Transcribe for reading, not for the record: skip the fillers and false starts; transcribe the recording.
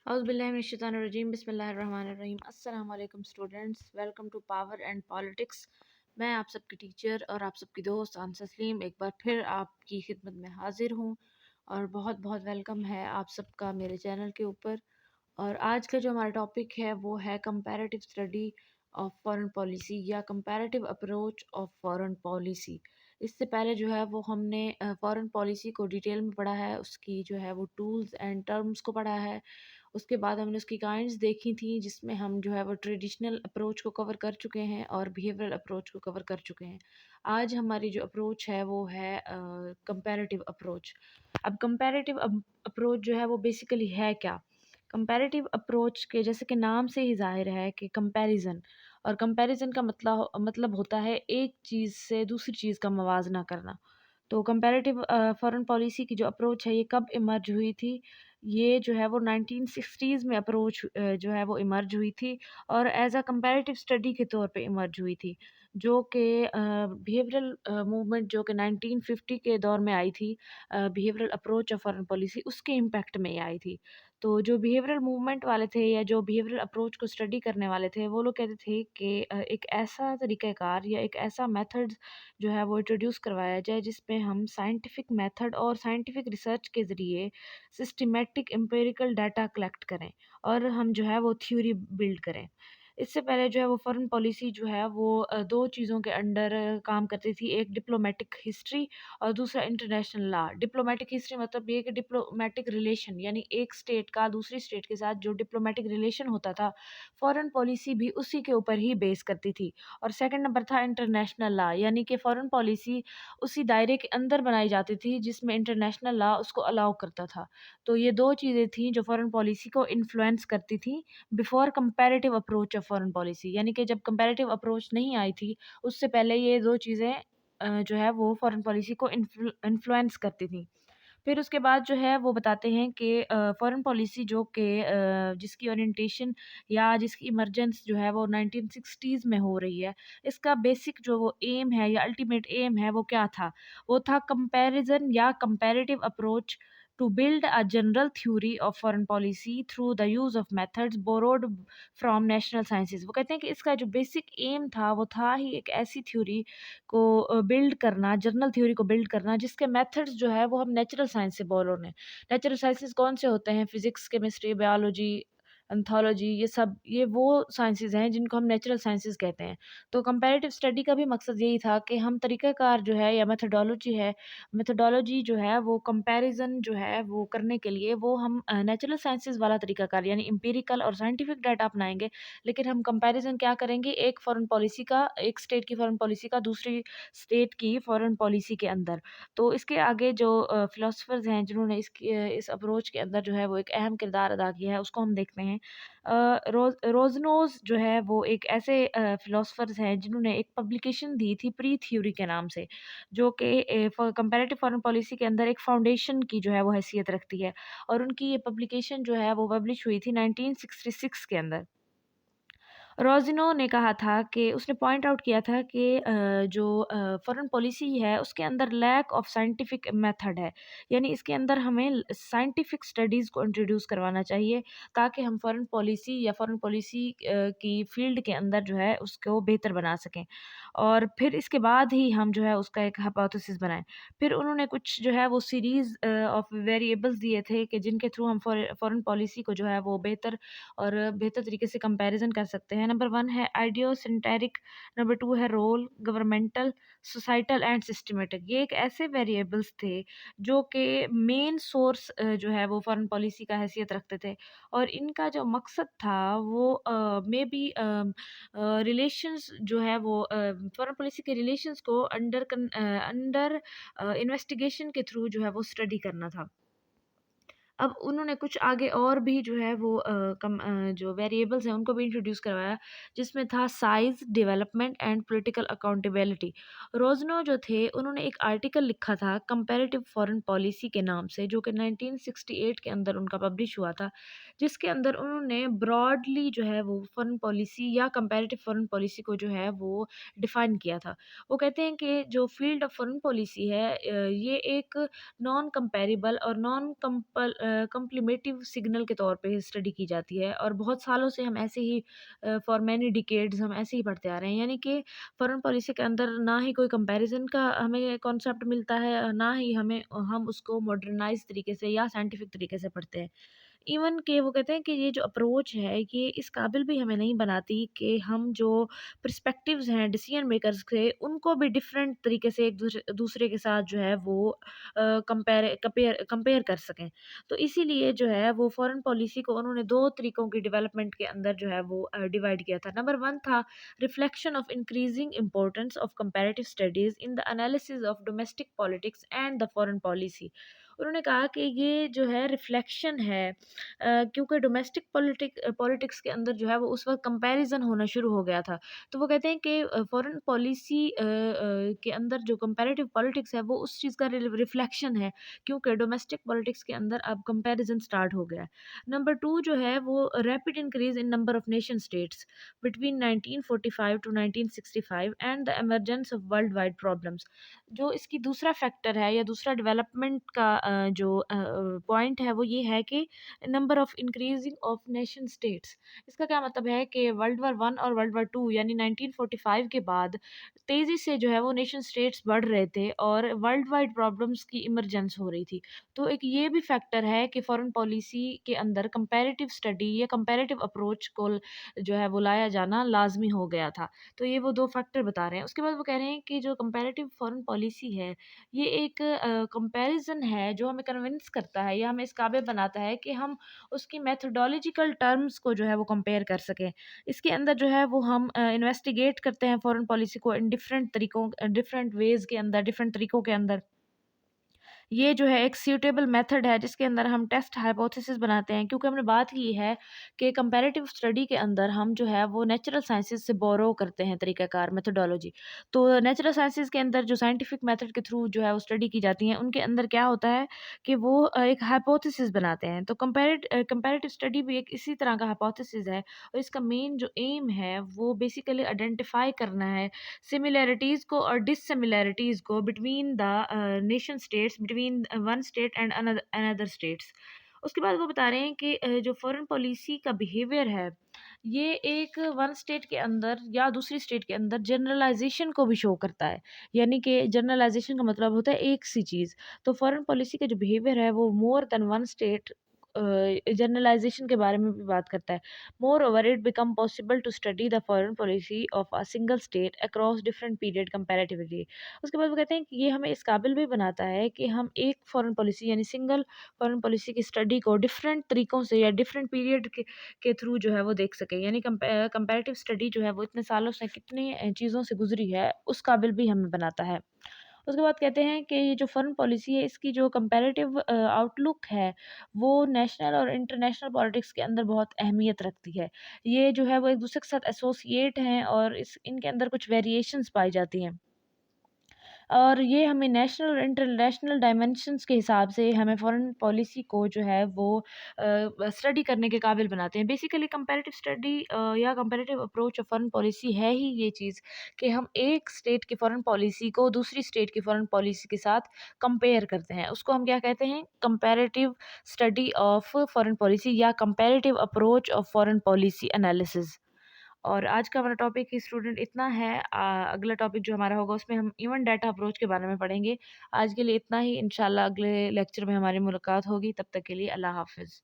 औज़ुबिल्लाहिमिनश्शैतानिर्रजीम बिस्मिल्लाहिर्रहमानिर्रहीम अस्सलाम वालेकुम students, welcome to power and politics. मैं आप सबकी टीचर और आप सबकी दोस्त आंसर सलीम एक बार फिर आपकी खिदमत में हाजिर हूँ और बहुत बहुत वेलकम है आप सबका मेरे चैनल के ऊपर। और आज का जो हमारा टॉपिक है वो है comparative study of foreign policy या comparative approach of foreign policy. इससे पहले जो है वो हमने फॉरेन पॉलिसी को डिटेल में पढ़ा है, उसकी जो है वो टूल्स एंड टर्म्स को पढ़ा है। उसके बाद हमने उसकी काइंड्स देखी थी जिसमें हम जो है वो ट्रेडिशनल अप्रोच को कवर कर चुके हैं और बिहेवियरल अप्रोच को कवर कर चुके हैं। आज हमारी जो अप्रोच है वो है कंपैरेटिव अप्रोच। अब कंपैरेटिव अप्रोच जो है वो बेसिकली है क्या? कंपैरेटिव अप्रोच के जैसे कि नाम से ही ज़ाहिर है कि कंपैरिजन, और कंपैरिजन का मतलब होता है एक चीज़ से दूसरी चीज़ का मवाजना करना। तो कंपैरेटिव फॉरेन पॉलिसी की जो अप्रोच है ये कब इमर्ज हुई थी? ये जो है वो 1960s में अप्रोच जो है वो इमर्ज हुई थी और एज़ अ कंपैरेटिव स्टडी के तौर पे इमर्ज हुई थी, जो कि बिहेवियरल मूवमेंट जो कि 1950 के दौर में आई थी, behavioural approach of foreign policy उसके इम्पैक्ट में ये आई थी। तो जो बिहेवियरल मूवमेंट वाले थे या जो बिहेवियरल अप्रोच को स्टडी करने वाले थे, वो लोग कहते थे कि एक ऐसा तरीक़ाकार या एक ऐसा मेथड जो है वो इंट्रोड्यूस करवाया जाए जिसमें हम साइंटिफिक मेथड और साइंटिफिक रिसर्च के ज़रिए सिस्टमैटिक एम्पिरिकल डाटा कलेक्ट करें और हम जो है वो थ्योरी बिल्ड करें। इससे पहले जो है वो फॉरेन पॉलिसी जो है वो 2 चीज़ों के अंडर काम करती थी, एक डिप्लोमेटिक हिस्ट्री और दूसरा इंटरनेशनल लॉ। डिप्लोमेटिक हिस्ट्री मतलब ये कि डिप्लोमेटिक रिलेशन, यानी एक स्टेट का दूसरी स्टेट के साथ जो डिप्लोमेटिक रिलेशन होता था, फॉरेन पॉलिसी भी उसी के ऊपर ही बेस करती थी। और सेकंड नंबर था इंटरनेशनल लॉ, यानी कि फॉरेन पॉलिसी उसी दायरे के अंदर बनाई जाती थी जिसमें इंटरनेशनल लॉ उसको अलाउ करता था। तो ये 2 चीज़ें थी जो फॉरेन पॉलिसी को इन्फ्लुएंस करती थी before comparative approach of foreign policy, यानी कि जब कंपैरेटिव अप्रोच नहीं आई थी, उससे पहले ये 2 चीज़ें जो है वो फॉरेन पॉलिसी को इन्फ्लुएंस करती थी। फिर उसके बाद जो है वो बताते हैं कि फॉरेन पॉलिसी जो कि जिसकी ओरिएंटेशन या जिसकी इमर्जेंस जो है वो 1960s में हो रही है, इसका बेसिक जो वो एम है या अल्टीमेट एम है वो क्या था? वो था कंपैरिज़न या comparative approach to build a general theory of foreign policy through the use of methods borrowed from national sciences. वो कहते हैं कि इसका जो बेसिक एम था वो था ही एक ऐसी थ्योरी को बिल्ड करना, जनरल थ्योरी को बिल्ड करना जिसके मेथड्स जो है वो हम नेचुरल साइंस से बोलो ने। नेचुरल साइंसेज़ कौन से होते हैं? फिज़िक्स, केमिस्ट्री, बायोलॉजी, एंथोलॉजी, ये वो साइंसेज़ हैं जिनको हम नेचुरल साइंसेज़ कहते हैं। तो कंपैरेटिव स्टडी का भी मकसद यही था कि हम तरीक़ाकार जो है या मेथोडोलॉजी जो है वो कंपैरिज़न जो है वो करने के लिए वो हम नेचुरल साइंसेज़ वाला तरीक़ाकार यानी एम्पिरिकल और साइंटिफिक डाटा अपनाएँगे। लेकिन हम कंपैरिज़न क्या करेंगे? एक फ़ॉरेन पॉलिसी का, एक स्टेट की फ़ॉरेन पॉलिसी का दूसरी स्टेट की फ़ॉरेन पॉलिसी के अंदर। तो इसके आगे जो फ़िलॉसफ़र्स हैं जिन्होंने इस अप्रोच के अंदर जो है वो एक अहम किरदार अदा किया है, उसको हम देखते हैं। रोज़नोज़ जो है वो एक ऐसे फ़िलॉसफ़र्स हैं जिन्होंने एक पब्लिकेशन दी थी प्री थ्योरी के नाम से, जो कि कंपैरेटिव फ़ॉरेन पॉलिसी के अंदर एक फ़ाउंडेशन की जो है वो हैसियत रखती है। और उनकी ये पब्लिकेशन जो है वो पब्लिश हुई थी 1966 के अंदर। रोज़िनो ने कहा था कि उसने पॉइंट आउट किया था कि जो फ़ॉरेन पॉलिसी है उसके अंदर लैक ऑफ साइंटिफिक मेथड है। यानी इसके अंदर हमें साइंटिफिक स्टडीज़ को इंट्रोड्यूस करवाना चाहिए ताकि हम फ़ॉरेन पॉलिसी या फ़ॉरेन पॉलिसी की फ़ील्ड के अंदर जो है उसको बेहतर बना सकें। और फिर इसके बाद ही हम जो है उसका एक हाइपोथेसिस बनाएँ। फिर उन्होंने कुछ जो है वो सीरीज़ ऑफ वेरिएबल्स दिए थे कि जिनके थ्रू हम फ़ॉरेन पॉलिसी को जो है वो बेहतर तरीके से कंपैरिज़न कर सकते हैं। नंबर 1 है आइडियोसेंटेरिक, नंबर 2 है role, governmental, societal and systematic. ये एक ऐसे वेरिएबल्स थे जो कि मेन सोर्स जो है वो फॉरेन पॉलिसी का हैसियत रखते थे और इनका जो मकसद था वो मेबी रिलेशंस जो है वो फॉरेन पॉलिसी के रिलेशंस को अंडर इन्वेस्टिगेशन के थ्रू जो है वो स्टडी करना था। अब उन्होंने कुछ आगे और भी जो है वो जो वेरिएबल्स हैं उनको भी इंट्रोड्यूस करवाया, जिसमें था size, development and political accountability. Rosenau जो थे उन्होंने एक आर्टिकल लिखा था कंपैरेटिव फॉरेन पॉलिसी के नाम से, जो कि 1968 के अंदर उनका पब्लिश हुआ था, जिसके अंदर उन्होंने ब्रॉडली जो है वो फॉरेन पॉलिसी या कंपैरेटिव फॉरेन पॉलिसी को जो है वो डिफ़ाइन किया था। वो कहते हैं कि जो फ़ील्ड ऑफ फॉरेन पॉलिसी है ये एक नॉन कंपैरेबल और कम्प्लीमेटिव सिग्नल के तौर पे स्टडी की जाती है और बहुत सालों से हम ऐसे ही फॉर मैनी डिकेड्स हम ऐसे ही पढ़ते आ रहे हैं। यानी कि फॉरेन पॉलिसी के अंदर ना ही कोई कंपैरिज़न का हमें कॉन्सेप्ट मिलता है, ना ही हम उसको मॉडर्नाइज़ तरीके से या साइंटिफिक तरीके से पढ़ते हैं। इवन कि वो कहते हैं कि ये जो अप्रोच है ये इस काबिल भी हमें नहीं बनाती कि हम जो पर्सपेक्टिव्स हैं डिसीजन मेकर्स के उनको भी डिफरेंट तरीके से एक दूसरे दूसरे के साथ जो है वो कंपेयर कर सकें। तो इसीलिए जो है वो फॉरेन पॉलिसी को उन्होंने 2 तरीकों की डेवलपमेंट के अंदर जो है वो डिवाइड किया था। नंबर 1 था reflection of increasing importance of comparative studies in the analysis of domestic politics and the foreign policy. उन्होंने कहा कि ये जो है रिफ्लेक्शन है क्योंकि डोमेस्टिक पॉलिटिक्स के अंदर जो है वो उस वक़्त कंपैरिज़न होना शुरू हो गया था। तो वो कहते हैं कि फॉरेन पॉलिसी के अंदर जो कंपैरेटिव पॉलिटिक्स है वो उस चीज़ का रिफ्लेक्शन है क्योंकि डोमेस्टिक पॉलिटिक्स के अंदर अब कंपैरिज़न स्टार्ट हो गया है। नंबर 2 जो है वो rapid increase in number of nation states between 1945 to 1965 and the emergence of world wide problems. जो इसकी दूसरा फैक्टर है या दूसरा डेवलपमेंट का जो पॉइंट है वो ये है कि number of increasing of nation states. इसका क्या मतलब है कि वर्ल्ड वार 1 और वर्ल्ड वार 2 यानी 1945 के बाद तेज़ी से जो है वो नेशन स्टेट्स बढ़ रहे थे और वर्ल्ड वाइड प्रॉब्लम्स की इमरजेंस हो रही थी। तो एक ये भी फैक्टर है कि फॉरेन पॉलिसी के अंदर कंपैरेटिव स्टडी या कंपैरेटिव अप्रोच को जो है वो लाया जाना लाज़मी हो गया था। तो ये वो 2 फैक्टर बता रहे हैं। उसके बाद वो कह रहे हैं कि जो कंपैरेटिव फॉरेन पॉलिसी है, ये एक कंपैरिज़न है जो हमें कन्विंस करता है या हमें इस काबिल बनाता है कि हम उसकी मेथोडोलॉजिकल टर्म्स को जो है वो कंपेयर कर सकें। इसके अंदर जो है वो हम इन्वेस्टिगेट करते हैं फॉरेन पॉलिसी को इन डिफरेंट वेज़ के अंदर, डिफरेंट तरीकों के अंदर। ये जो है एक सूटेबल मेथड है जिसके अंदर हम टेस्ट हाइपोथेसिस बनाते हैं क्योंकि हमने बात की है कि कंपैरेटिव स्टडी के अंदर हम जो है वो नेचुरल साइंसेस से बोरो करते हैं तरीक़ाकार मेथोडोलॉजी। तो नेचुरल साइंसेस के अंदर जो साइंटिफिक मेथड के थ्रू जो है वो स्टडी की जाती हैं उनके अंदर क्या होता है कि वो एक हाइपोथेसिस बनाते हैं। तो कंपैरेटिव स्टडी भी एक इसी तरह का हाइपोथेसिस है और इसका मेन जो एम है वो बेसिकली आइडेंटिफाई करना है सिमिलैरिटीज़ को और डिससिमिलैरिटीज़ को between the nation states between one state and another states. उसके बाद वो बता रहे हैं कि जो फॉरेन पॉलिसी का बिहेवियर है ये एक वन स्टेट के अंदर या दूसरी स्टेट के अंदर जनरलाइजेशन को भी शो करता है। यानी कि जनरलाइजेशन का मतलब होता है एक सी चीज़। तो फॉरेन पॉलिसी का जो बिहेवियर है वो more than one state generalisation के बारे में भी बात करता है। Moreover it become possible to study the foreign policy of a single state across different period comparatively. उसके बाद वो कहते हैं कि ये हमें इस काबिल भी बनाता है कि हम एक फॉरेन पॉलिसी यानी सिंगल फॉरेन पॉलिसी की स्टडी को डिफरेंट तरीकों से या डिफरेंट पीरियड के थ्रू जो है वो देख सकें। यानी कंपैरेटिव स्टडी जो है वो इतने सालों से कितनी चीज़ों से गुज़री है, उस काबिल भी हमें बनाता है। उसके बाद कहते हैं कि ये जो फ़ॉरेन पॉलिसी है इसकी जो कंपैरेटिव आउटलुक है, वो नेशनल और इंटरनेशनल पॉलिटिक्स के अंदर बहुत अहमियत रखती है। ये जो है वो एक-दूसरे के साथ एसोसिएट हैं और इस इनके अंदर कुछ वेरिएशंस पाई जाती हैं। और ये हमें नेशनल और इंटरनेशनल डायमेंशंस के हिसाब से हमें फ़ॉरेन पॉलिसी को जो है वो स्टडी करने के काबिल बनाते हैं। बेसिकली कंपैरेटिव स्टडी या comparative approach of foreign policy है ही ये चीज़ कि हम एक स्टेट की फ़ॉरेन पॉलिसी को दूसरी स्टेट की फ़ॉरेन पॉलिसी के साथ कंपेयर करते हैं। उसको हम क्या कहते हैं? Comparative study of foreign policy या comparative approach of foreign policy analysis. और आज का हमारा टॉपिक ही स्टूडेंट इतना है। अगला टॉपिक जो हमारा होगा उसमें हम इवन डाटा अप्रोच के बारे में पढ़ेंगे। आज के लिए इतना ही, इंशाल्लाह अगले लेक्चर में हमारी मुलाकात होगी। तब तक के लिए अल्लाह हाफ़िज़।